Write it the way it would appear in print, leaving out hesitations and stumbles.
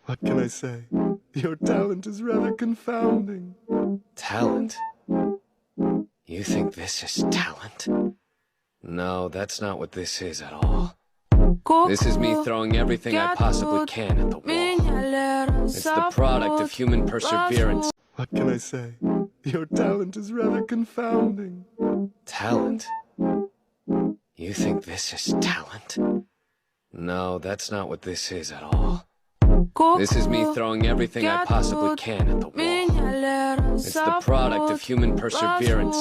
What can I say? Your talent is rather confounding. Talent? You think this is talent? No, that's not what this is at all. This is me throwing everything I possibly can at the wall. It's the product of human perseverance. What can I say? Your talent is rather confounding. Talent? You think this is talent? No, that's not what this is at all. This is me throwing everything I possibly can at the wall. It's the product of human perseverance.